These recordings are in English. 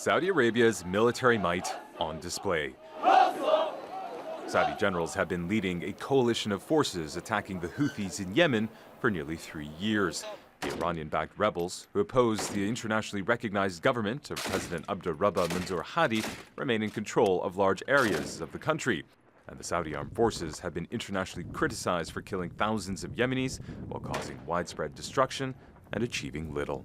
Saudi Arabia's military might on display. Saudi generals have been leading a coalition of forces attacking the Houthis in Yemen for nearly 3 years. The Iranian-backed rebels, who oppose the internationally recognized government of President Abdurrabba Mansour Hadi, remain in control of large areas of the country. And the Saudi armed forces have been internationally criticized for killing thousands of Yemenis while causing widespread destruction and achieving little.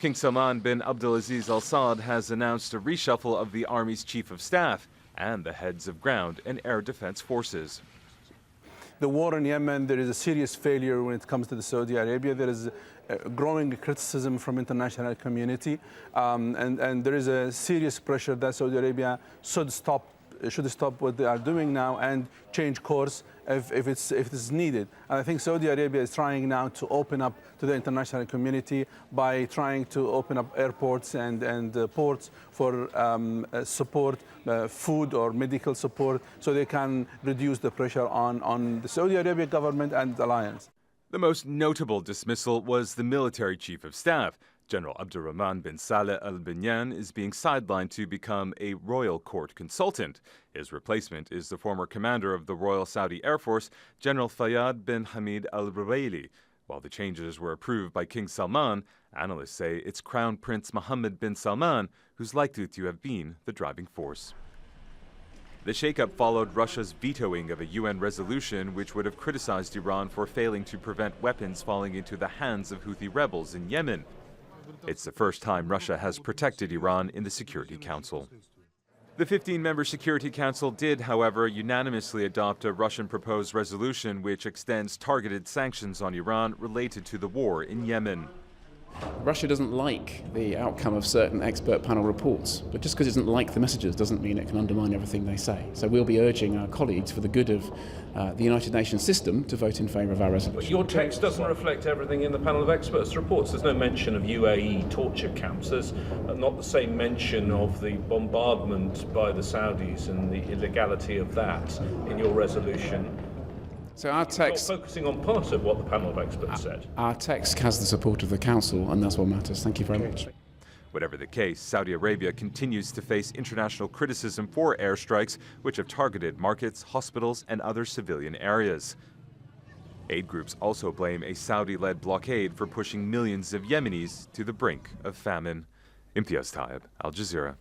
King Salman bin Abdulaziz Al Saud has announced a reshuffle of the army's chief of staff and the heads of ground and air defense forces. The war in Yemen, there is a serious failure when it comes to Saudi Arabia. There is growing criticism from international community, and there is a serious pressure that Saudi Arabia should stop what they are doing now and change course if it's needed. And I think Saudi Arabia is trying now to open up to the international community by trying to open up airports and ports for support, food or medical support, so they can reduce the pressure on the Saudi Arabia government and the alliance. The most notable dismissal was the military chief of staff. General Abdurrahman bin Saleh al-Binyan is being sidelined to become a royal court consultant. His replacement is the former commander of the Royal Saudi Air Force, General Fayyad bin Hamid al-Ruwaili. While the changes were approved by King Salman, analysts say it's Crown Prince Mohammed bin Salman who's likely to have been the driving force. The shakeup followed Russia's vetoing of a UN resolution which would have criticized Iran for failing to prevent weapons falling into the hands of Houthi rebels in Yemen. It's the first time Russia has protected Iran in the Security Council. The 15-member Security Council did, however, unanimously adopt a Russian-proposed resolution which extends targeted sanctions on Iran related to the war in Yemen. Russia doesn't like the outcome of certain expert panel reports, but just because it doesn't like the messages doesn't mean it can undermine everything they say. So we'll be urging our colleagues, for the good of the United Nations system, to vote in favour of our resolution. But your text doesn't reflect everything in the panel of experts' reports. There's no mention of UAE torture camps. There's not the same mention of the bombardment by the Saudis and the illegality of that in your resolution. So our text, you're focusing on part of what the panel of experts said. Our text has the support of the Council, and that's what matters. Thank you very much. Whatever the case, Saudi Arabia continues to face international criticism for airstrikes which have targeted markets, hospitals, and other civilian areas. Aid groups also blame a Saudi-led blockade for pushing millions of Yemenis to the brink of famine. Imtiaz, Tyab, Al Jazeera.